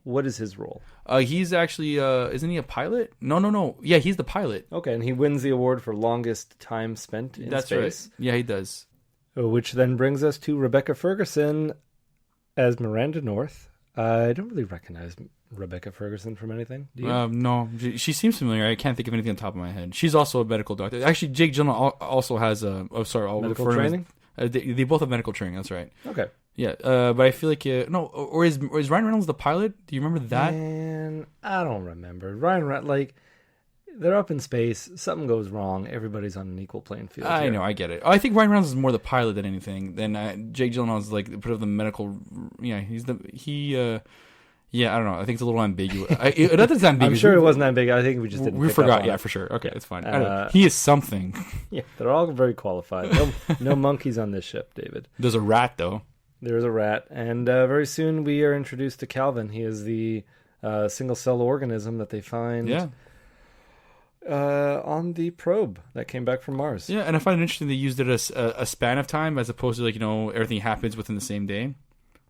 what is his role? He's actually, isn't he a pilot? No. Yeah, he's the pilot. Okay, and he wins the award for longest time spent in That's space. right. Yeah, he does. Which then brings us to Rebecca Ferguson as Miranda North. I don't really recognize Rebecca Ferguson from anything. Do you? No, she seems familiar. I can't think of anything on top of my head. She's also a medical doctor. Actually, Jake Gyllenhaal also has medical training? They both have medical training. That's right. Okay. Yeah, but I feel like or is Ryan Reynolds the pilot? Do you remember that? Man, I don't remember. They're up in space. Something goes wrong. Everybody's on an equal playing field. I know. I get it. I think Ryan Reynolds is more the pilot than anything. Then Jake Gyllenhaal is like part of the medical. Yeah, Yeah, I don't know. I think it's a little ambiguous. It is ambiguous. I'm sure it wasn't ambiguous. I think we just didn't. We pick forgot. up on Yeah, it. for sure. Okay, it's fine. He is something. Yeah, they're all very qualified. No monkeys on this ship, David. There's a rat though. There's a rat, and very soon we are introduced to Calvin. He is the single-cell organism that they find. Yeah. On the probe that came back from Mars. Yeah, and I find it interesting they used it as a span of time as opposed to everything happens within the same day,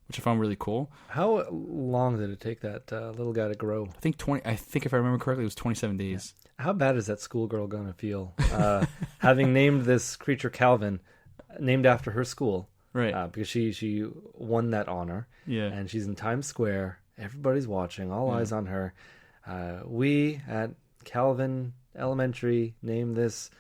which I found really cool. How long did it take that little guy to grow? I think if I remember correctly, it was 27 days. Yeah. How bad is that schoolgirl gonna feel having named this creature Calvin, named after her school? Right. Because she won that honor. Yeah. And she's in Times Square. Everybody's watching. All eyes on her. We at Calvin Elementary name this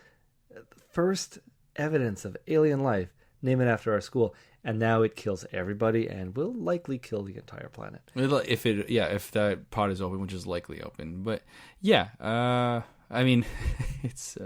first evidence of alien life. Name it after our school. And now it kills everybody and will likely kill the entire planet. If that pod is open, which is likely open. But yeah, I mean, it's...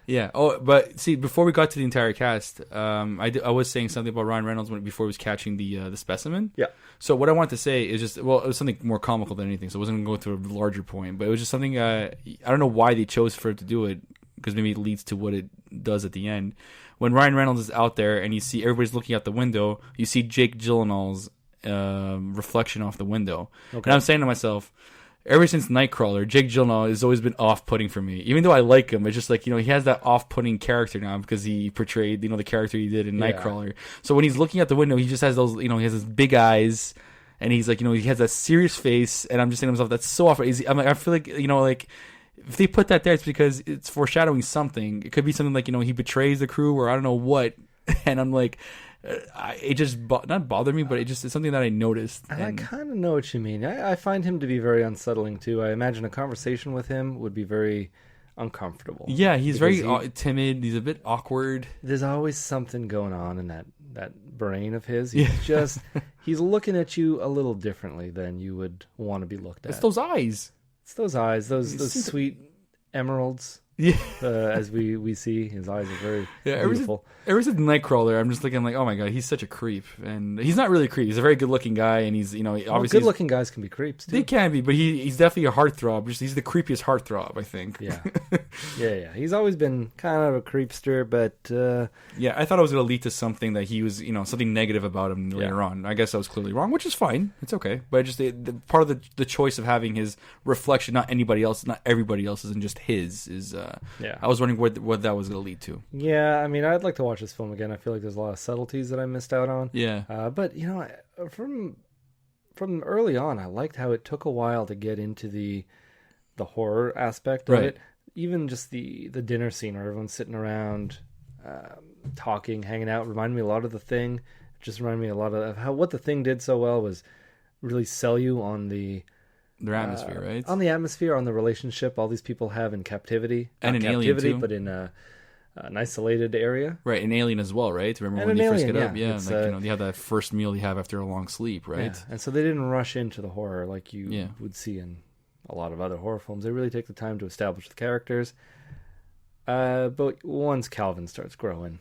Yeah. Oh, but see, before we got to the entire cast, I was saying something about Ryan Reynolds before he was catching the specimen. Yeah. So what I want to say is just, it was something more comical than anything. So I wasn't going to go through a larger point, but it was just something. I don't know why they chose for it to do it, because maybe it leads to what it does at the end. When Ryan Reynolds is out there and you see everybody's looking out the window, you see Jake Gyllenhaal's reflection off the window, and I'm saying to myself, ever since Nightcrawler, Jake Gyllenhaal has always been off-putting for me. Even though I like him, it's just like, he has that off-putting character now because he portrayed, the character he did in Nightcrawler. So when he's looking at the window, he just has those, he has his big eyes, and he's like, he has that serious face, and I'm just saying to myself, that's so off. I feel like, if they put that there, it's because it's foreshadowing something. It could be something like, he betrays the crew, or I don't know what, and I'm like... it just not bothered me, but it's something that I noticed. And I kind of know what you mean. I find him to be very unsettling too. I imagine a conversation with him would be very uncomfortable. Yeah, he's very timid. He's a bit awkward. There's always something going on in that brain of his. He's looking at you a little differently than you would want to be looked at. It's those eyes. It's those eyes. Those sweet emeralds. Yeah. As we see, his eyes are very beautiful. Ever since Nightcrawler, I'm just looking like, oh my god, he's such a creep. And he's not really a creep. He's a very good-looking guy, and he's, obviously... good-looking guys can be creeps, too. They can be, but he's definitely a heartthrob. He's the creepiest heartthrob, I think. Yeah. Yeah. He's always been kind of a creepster, but... Yeah, I thought it was going to lead to something that he was, something negative about him later on. I guess I was clearly wrong, which is fine. It's okay. But just the part of the choice of having his reflection, not anybody else, not everybody else's, and just his, is... I was wondering what that was going to lead to. Yeah, I mean, I'd like to watch this film again. I feel like there's a lot of subtleties that I missed out on. Yeah. But, from early on, I liked how it took a while to get into the horror aspect of it. Even just the dinner scene where everyone's sitting around, talking, hanging out, reminded me a lot of The Thing. It just reminded me a lot of how what The Thing did so well was really sell you on their atmosphere, right? On the atmosphere, on the relationship all these people have in captivity. And in Alien, too. But in an isolated area. Right, in Alien as well, right? Remember and when they first get up? Yeah, they have that first meal you have after a long sleep, right? Yeah. And so they didn't rush into the horror like you would see in a lot of other horror films. They really take the time to establish the characters. But once Calvin starts growing...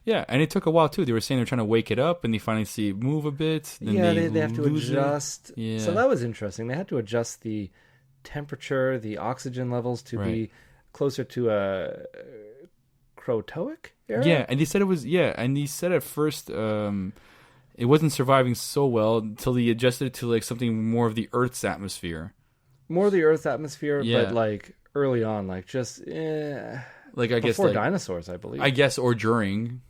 Yeah, and it took a while, too. They were saying they're trying to wake it up, and they finally see it move a bit. Then they have to adjust. Yeah. So that was interesting. They had to adjust the temperature, the oxygen levels to be closer to a Crotoic era? Yeah, and they said it was... Yeah, and they said at first it wasn't surviving so well until they adjusted it to like something more of the Earth's atmosphere. More of the Earth's atmosphere, but like early on, like just... like I guess before dinosaurs, I believe. I guess, or during...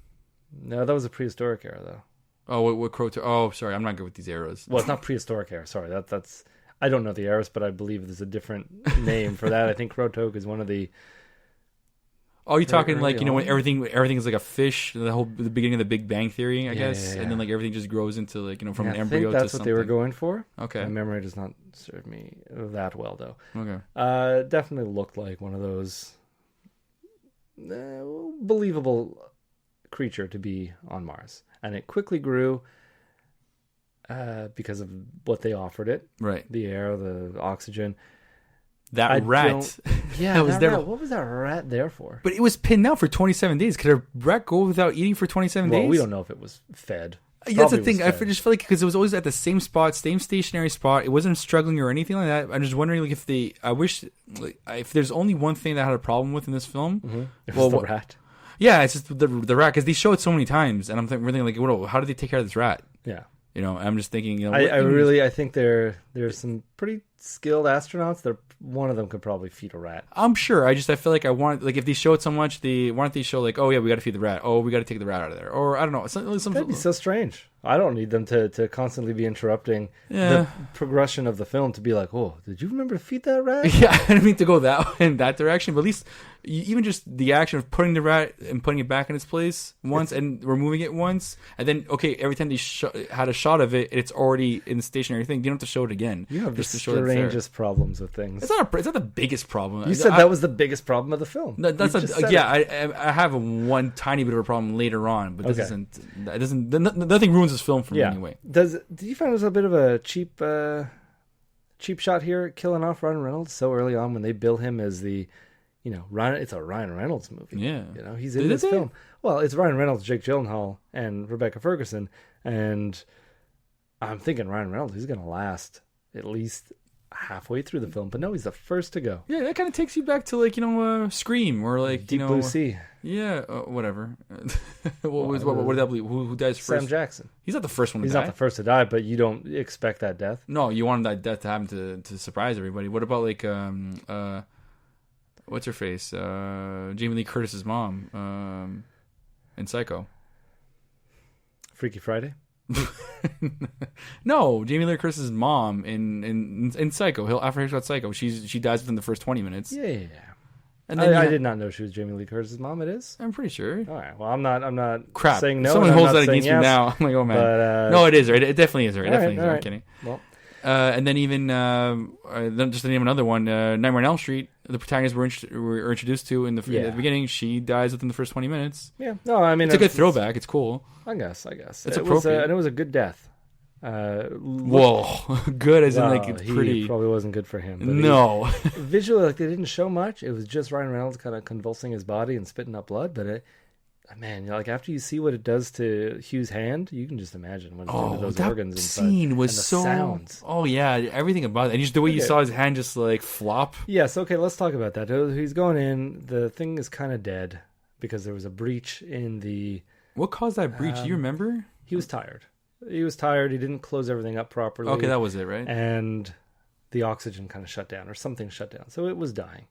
No, that was a prehistoric era, though. Oh, what Crow? Oh, sorry, I'm not good with these eras. Well, it's not prehistoric era. Sorry, that's. I don't know the eras, but I believe there's a different name for that. I think Crow-Toke is one of the. Oh, you're talking like when everything is like a fish. The beginning of the Big Bang Theory, I guess, and then like everything just grows into like from an embryo to something. That's what they were going for. Okay, my memory does not serve me that well though. Okay, definitely looked like one of those believable creature to be on Mars, and it quickly grew because of what they offered it. Right, the air, the oxygen. That rat. Yeah, that was there. What was that rat there for? But it was pinned out for 27 days. Could a rat go without eating for 27 days? Well, we don't know if it was fed. That's the thing. I just feel like because it was always at the same spot, same stationary spot. It wasn't struggling or anything like that. I'm just wondering, like, if there's only one thing that I had a problem with in this film, it was the rat. Yeah, it's just the rat because they show it so many times, and I'm thinking like, how did they take care of this rat? Yeah, I'm just thinking. I think there's some pretty skilled astronauts. One of them could probably feed a rat. I'm sure. I feel like I want, like, if they show it so much, why don't they show like, oh yeah, we got to feed the rat. Oh, we got to take the rat out of there. Or I don't know. That'd be so strange. I don't need them to constantly be interrupting the progression of the film to be like, oh, did you remember to feed that rat? Yeah, I didn't mean to go in that direction, but at least even just the action of putting the rat and putting it back in its place once and removing it once, and then every time they had a shot of it, it's already in the stationary thing. You don't have to show it again. You have just the strangest problems with things. It's not the biggest problem. You said that was the biggest problem of the film. I have one tiny bit of a problem later on, but this isn't. Nothing ruins this film for me anyway. Do you find it was a bit of a cheap shot here, killing off Ryan Reynolds so early on when they bill him as the, it's a Ryan Reynolds movie. Yeah, he's in this film. Well, it's Ryan Reynolds, Jake Gyllenhaal, and Rebecca Ferguson, and I'm thinking Ryan Reynolds, he's going to last at least halfway through the film, but no, he's the first to go. Yeah, that kind of takes you back to like Scream or like Deep Blue Sea. Yeah, whatever. What did that believe? Who dies first? Sam Jackson. He's not the first one to die. He's not the first to die, but you don't expect that death. No, you want that death to happen to surprise everybody. What about like what's her face? Jamie Lee Curtis's mom in Psycho. Freaky Friday. No, Jamie Lee Curtis's mom in Psycho. After he shot Psycho, she dies within the first 20 minutes. Yeah. And then I did not know she was Jamie Lee Curtis's mom. It is. I'm pretty sure. All right. Well, I'm not crap saying no. Someone holds that against me now. I'm like, oh man. But, no, it is right. It definitely is right. Definitely is. Right. I'm kidding. Well, and then even just to name another one, Nightmare on Elm Street. The protagonist we're introduced to in the beginning. She dies within the first 20 minutes. Yeah. No, I mean it's a good throwback. It's cool. I guess it's appropriate, and it was a good death. Whoa, good as in like it's pretty. He probably wasn't good for him. But no, visually, like they didn't show much. It was just Ryan Reynolds kind of convulsing his body and spitting up blood. But man, like after you see what it does to Hugh's hand, you can just imagine what it's doing to those organs. That scene was so. Sounds. Oh yeah, everything about it, and just the way you saw his hand just like flop. Yes. Okay, let's talk about that. He's going in. The thing is kind of dead because there was a breach in the. What caused that breach? Do you remember? He was tired. He didn't close everything up properly. Okay, that was it, right? And the oxygen kind of shut down, or something shut down. So it was dying.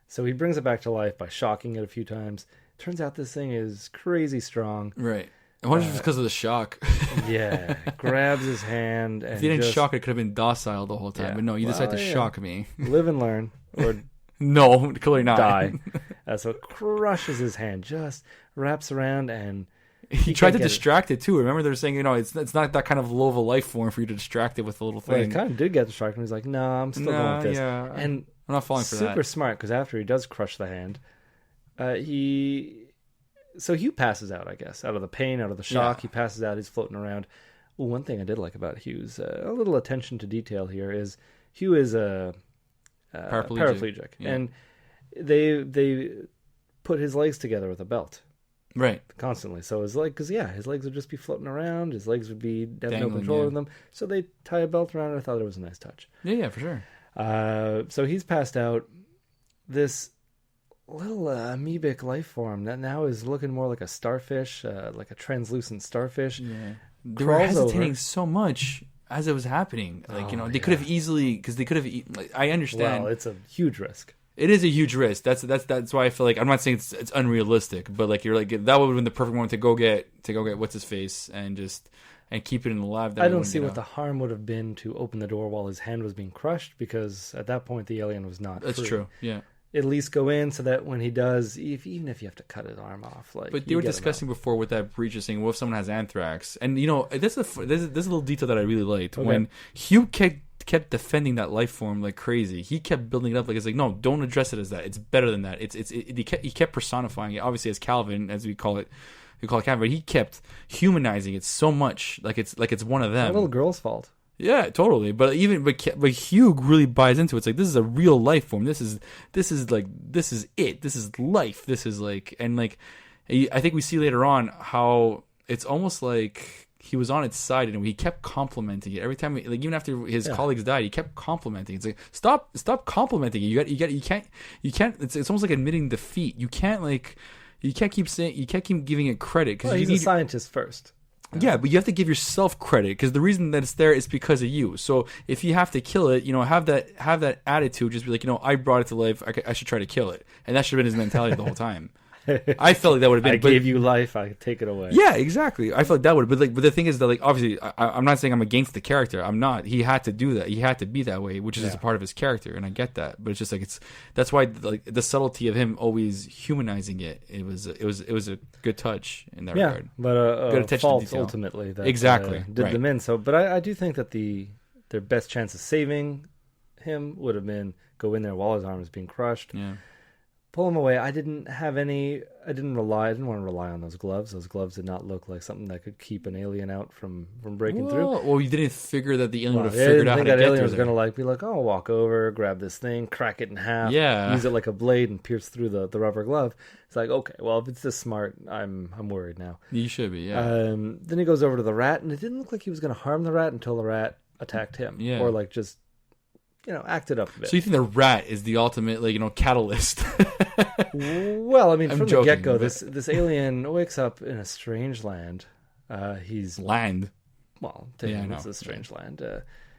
So he brings it back to life by shocking it a few times. Turns out this thing is crazy strong. Right. I wonder if it's because of the shock. Yeah. Grabs his hand. And if you didn't shock it, could have been docile the whole time. Yeah. But no, you decided to shock me. Live and learn. Or no, clearly not. Die. So it crushes his hand, just wraps around and... He tried to distract it too. Remember, they were saying, it's not that kind of low of a life form for you to distract it with a little thing. Well, he kind of did get distracted. He's like, "No, I'm still going with this." Yeah, and I'm not falling for that. Super smart, because after he does crush the hand, Hugh passes out. I guess out of the pain, out of the shock, he passes out. He's floating around. Well, one thing I did like about Hugh's a little attention to detail here is Hugh is a paraplegic. And they put his legs together with a belt. Right. Constantly. So his legs would just be floating around. His legs would be have no control over them. So they tie a belt around it. I thought it was a nice touch. Yeah, for sure. So he's passed out. This little amoebic life form that now is looking more like a starfish, like a translucent starfish. Yeah. They were hesitating so much as it was happening. Like, they could have easily, because they could have, I understand. Well, it's a huge risk. It is a huge risk. That's why I feel like I'm not saying it's unrealistic, but like you're like that would have been the perfect moment to go get what's his face and just and keep it in the lab. I don't see what the harm would have been to open the door while his hand was being crushed, because at that point the alien was not That's free. true, yeah. At least go in so that when he does, even if you have to cut his arm off, like. But they were discussing before with that breach, saying, "What if someone has anthrax?" And this is a little detail that I really liked when Hugh kept defending that life form like crazy. He kept building it up like it's like, no, don't address it as that. It's better than that. He kept personifying it, obviously as Calvin, as we call it. We call it Calvin, but he kept humanizing it so much, like it's one of them. It's a little girl's fault. Yeah, totally. But Hugh really buys into it. It's like, this is a real life form. This is it. This is life. This is like, and like, I think we see later on how it's almost like he was on its side and he kept complimenting it every time. Like even after his colleagues died, he kept complimenting. It's like, stop complimenting it. You can't. It's almost like admitting defeat. You can't keep giving it credit because he's a scientist first. Yeah, but you have to give yourself credit because the reason that it's there is because of you. So if you have to kill it, have that attitude. Just be like, I brought it to life. I should try to kill it, and that should have been his mentality the whole time. I felt like that would have been. I gave you life. I take it away. Yeah, exactly. I felt like that would. But the thing is that obviously I'm not saying I'm against the character. I'm not. He had to do that. He had to be that way, which is just a part of his character, and I get that. But it's just like that's why the subtlety of him always humanizing it. It was a good touch in that regard. But a fault ultimately that did them in. So, but I do think that their best chance of saving him would have been go in there while his arm is being crushed. Yeah. Pull him away. I didn't want to rely on those gloves. Those gloves did not look like something that could keep an alien out from breaking through. Well, you didn't figure that the alien would have figured out how to get that alien through was there. going to be like, oh, walk over, grab this thing, crack it in half, use it like a blade and pierce through the rubber glove. It's like, okay, well, if it's this smart, I'm worried now. You should be, yeah. Then he goes over to the rat, and it didn't look like he was going to harm the rat until the rat attacked him. Yeah. Or like just acted up a bit. So you think the rat is the ultimate, catalyst? Well, I mean, from joking, the get-go, this alien wakes up in a strange land. He's land. Well, to him, it's a strange land.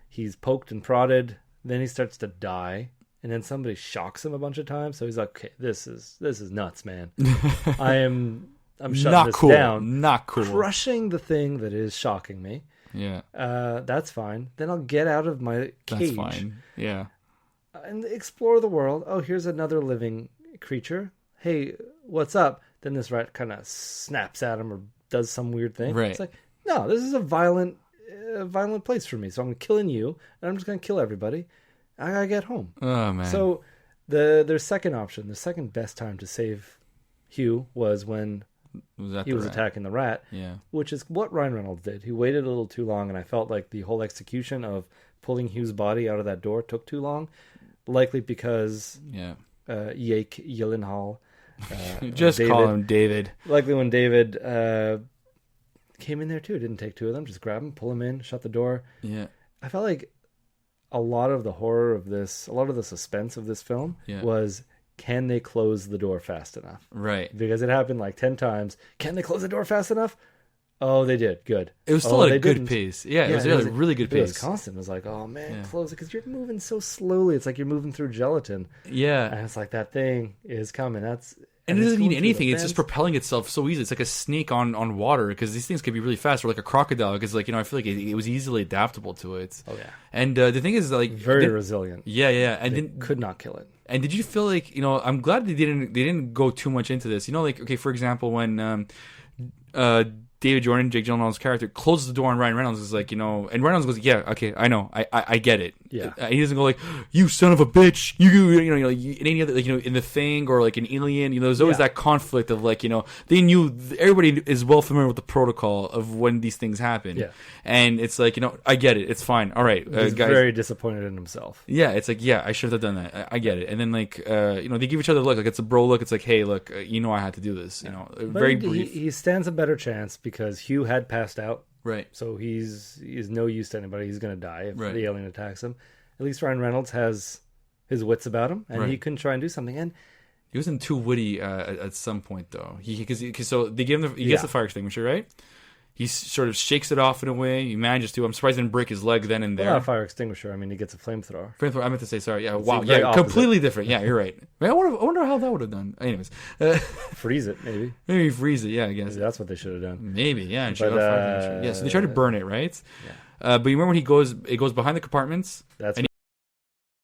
He's poked and prodded. Then he starts to die, and then somebody shocks him a bunch of times. So he's like, "Okay, this is nuts, man. I'm shutting this down. Not cool. Crushing the thing that is shocking me. Yeah. That's fine. Then I'll get out of my cage. That's fine. Yeah. And explore the world. Oh, here's another living creature. Hey, what's up?" Then this rat kind of snaps at him or does some weird thing. Right. It's like, no, this is a violent place for me. So I'm killing you, and I'm just going to kill everybody. I got to get home. Oh, man. So their second option, the second best time to save Hugh was when he was attacking the rat, which is what Ryan Reynolds did. He waited a little too long, and I felt like the whole execution of pulling Hugh's body out of that door took too long, likely because Jake Gyllenhaal, just call him David. Likely when David came in there too, it didn't take two of them. Just grab him, pull him in, shut the door. Yeah, I felt like a lot of the horror of this, a lot of the suspense of this film was, can they close the door fast enough? Right. Because it happened like 10 times. Can they close the door fast enough? Oh, they did. Good. It was still at a good pace. Yeah, it was a really good pace. It was constant. It was like, oh man, close it. Because you're moving so slowly. It's like you're moving through gelatin. Yeah. And it's like, that thing is coming. And it doesn't mean anything. It's just propelling itself so easy. It's like a snake on water, because these things could be really fast, or like a crocodile, because I feel like it was easily adaptable to it. Oh yeah. And the thing is, very resilient. Yeah, yeah. And they could not kill it. And did you feel like, I'm glad they didn't go too much into this. Okay, for example, when David Jordan, Jake Gyllenhaal's character, closes the door on Ryan Reynolds, is like, and Reynolds goes, yeah, okay, I know, I get it. Yeah. He doesn't go like, you son of a bitch, in any other, in The Thing or like an Alien, there's always that conflict of they knew, everybody is well familiar with the protocol of when these things happen. Yeah. And it's like, I get it, it's fine, all right. He's guys, very disappointed in himself. Yeah, it's like, I should have done that. I get it. And then they give each other a look, like it's a bro look. It's like, hey, look, I had to do this. Very brief. He stands a better chance because Hugh had passed out. Right. So he's no use to anybody. He's going to die if the alien attacks him. At least Ryan Reynolds has his wits about him, and he can try and do something. And he wasn't too witty at some point, though. So they give him he gets the fire extinguisher, right? He sort of shakes it off in a way. He manages to. I'm surprised he didn't break his leg then and there. Not a fire extinguisher. I mean, he gets a flamethrower. Flamethrower. I meant to say sorry. Yeah. It's Wow. very Yeah. opposite. Completely different. Yeah. You're right. I wonder how that would have done. Anyways. Freeze it, maybe. Maybe freeze it. Yeah. I guess. Maybe that's what they should have done. Maybe. Yeah. And But, yeah. So they try to burn it, right? Yeah. But you remember when it goes behind the compartments. That's